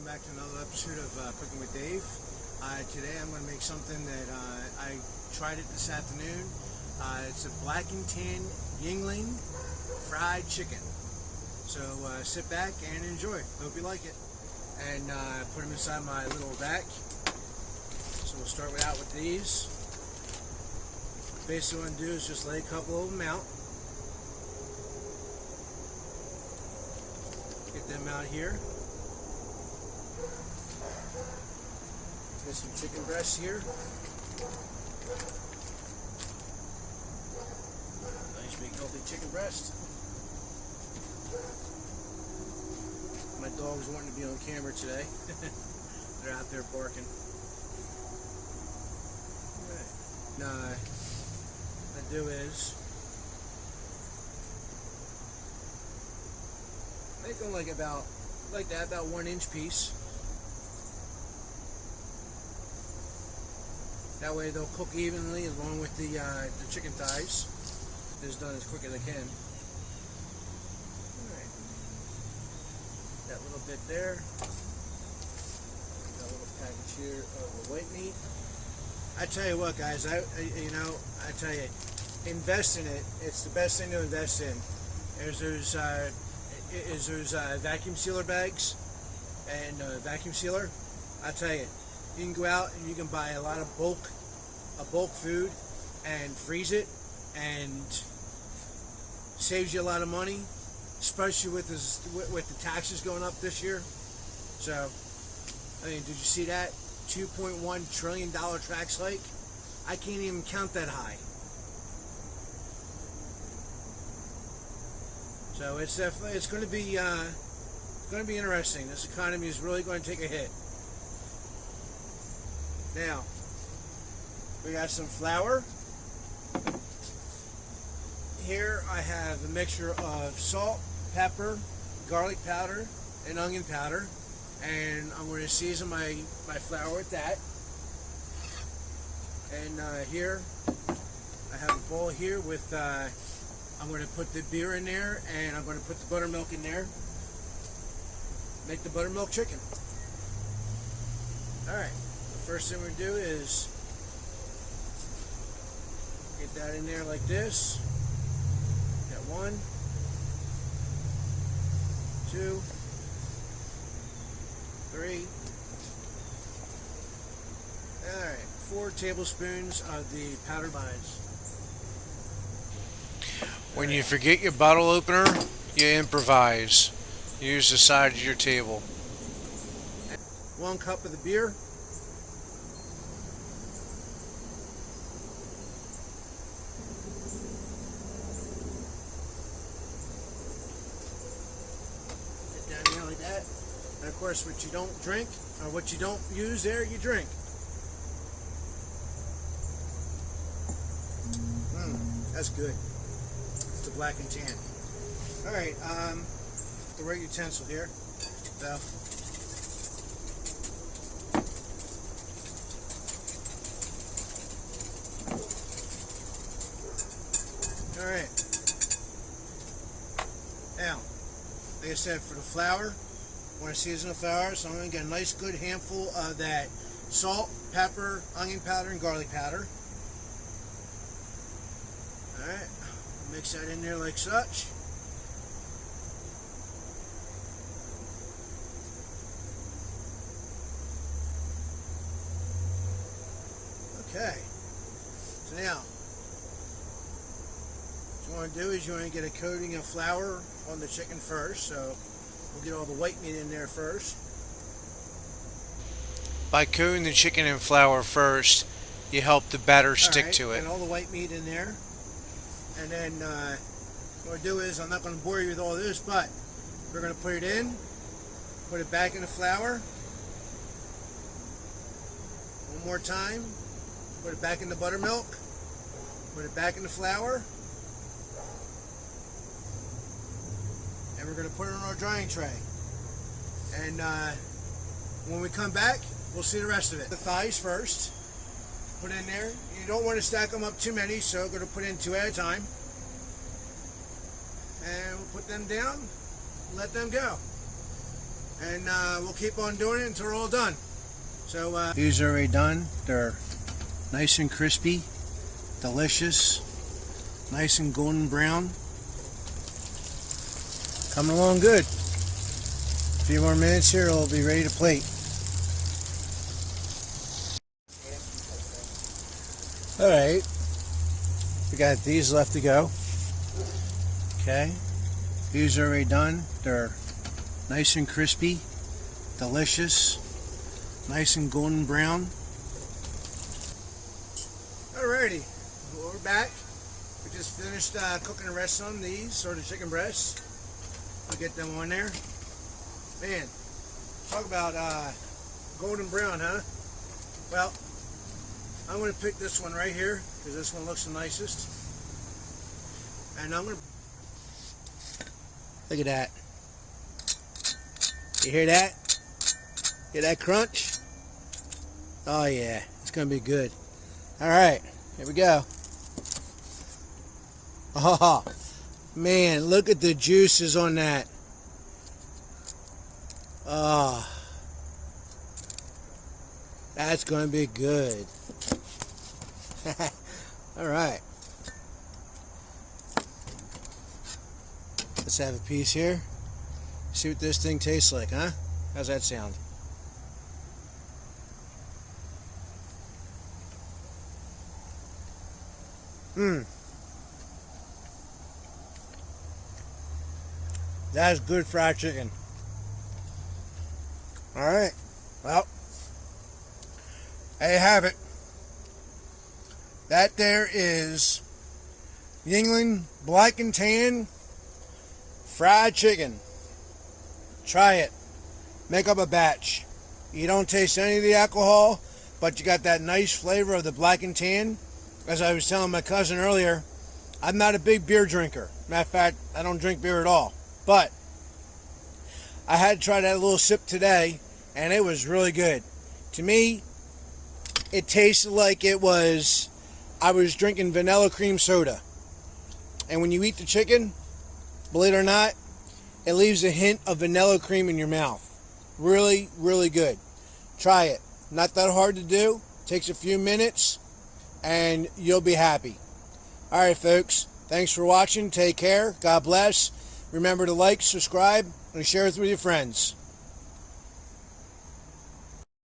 welcome back to another episode of Cooking with Dave. Today I'm going to make something that I tried it this afternoon. It's a black and tan Yuengling fried chicken. So sit back and enjoy. Hope you like it. And put them inside my little vac. So we'll start out with these. Basically what I'm going to do is just lay a couple of them out. Get them out here. Get some chicken breasts here. Nice big healthy chicken breast. My dog's wanting to be on camera today. They're out there barking. Alright. Now, what I do is make them like about 1 inch piece. That way they'll cook evenly along with the chicken thighs. This is done as quick as I can. Alright. That little bit there. Got a little package here of the white meat. I tell you what, guys, I tell you, invest in it. It's the best thing to invest in. There's those vacuum sealer bags and vacuum sealer. I tell you, you can go out and you can buy a lot of bulk food and freeze it, and saves you a lot of money, especially with the taxes going up this year. So, I mean, did you see that $2.1 trillion tax hike? I can't even count that high. So it's going to be interesting. This economy is really going to take a hit. Now, we got some flour. Here I have a mixture of salt, pepper, garlic powder, and onion powder. And I'm going to season my flour with that. And here I have a bowl here with, I'm going to put the beer in there, and I'm going to put the buttermilk in there. Make the buttermilk chicken. Alright. First thing we're going to do is get that in there like this. Got 1, 2, 3. Alright, 4 tablespoons of the powdered pies. When you forget your bottle opener, you improvise. Use the side of your table. 1 cup of the beer. And of course, what you don't drink, or what you don't use there, you drink. That's good. It's the black and tan. Alright, the right utensil here. So, alright. Now, like I said, for the flour, I want to season the flour, so I'm going to get a nice good handful of that salt, pepper, onion powder, and garlic powder. Alright, mix that in there like such. Okay, so now, what you want to do is you want to get a coating of flour on the chicken first, so we'll get all the white meat in there first. By coating the chicken in flour first, you help the batter stick to it. And all the white meat in there. And then what we'll do is, I'm not going to bore you with all this, but we're going to put it in, put it back in the flour. One more time. Put it back in the buttermilk. Put it back in the flour. And we're going to put it on our drying tray. And when we come back, we'll see the rest of it. The thighs first. Put in there. You don't want to stack them up too many, so we're going to put in 2 at a time. And we'll put them down, let them go. and we'll keep on doing it until we're all done. So these are already done. They're nice and crispy, delicious, nice and golden brown. Coming along good. A few more minutes here, it'll be ready to plate. Alright, we got these left to go. Okay, these are already done. They're nice and crispy, delicious, nice and golden brown. Alrighty, well, we're back. We just finished cooking the rest of these sort of chicken breasts. We'll get them on there. Man, talk about golden brown, huh? Well, I'm going to pick this one right here because this one looks the nicest. And I'm going to... Look at that. You hear that? Hear that crunch? Oh yeah, it's going to be good. Alright, here we go. Oh, man, look at the juices on that. Oh, that's going to be good. Alright. Let's have a piece here. See what this thing tastes like, huh? How's that sound? That's good fried chicken. Alright. Well, there you have it. That there is Yuengling black and tan fried chicken. Try it. Make up a batch. You don't taste any of the alcohol, but you got that nice flavor of the black and tan. As I was telling my cousin earlier, I'm not a big beer drinker. Matter of fact, I don't drink beer at all. But I had to try that little sip today, and it was really good. To me, it tasted like I was drinking vanilla cream soda. And when you eat the chicken, believe it or not, it leaves a hint of vanilla cream in your mouth. Really, really good. Try it. Not that hard to do. Takes a few minutes, and you'll be happy. Alright, folks. Thanks for watching. Take care. God bless. Remember to like, subscribe, and share it with your friends.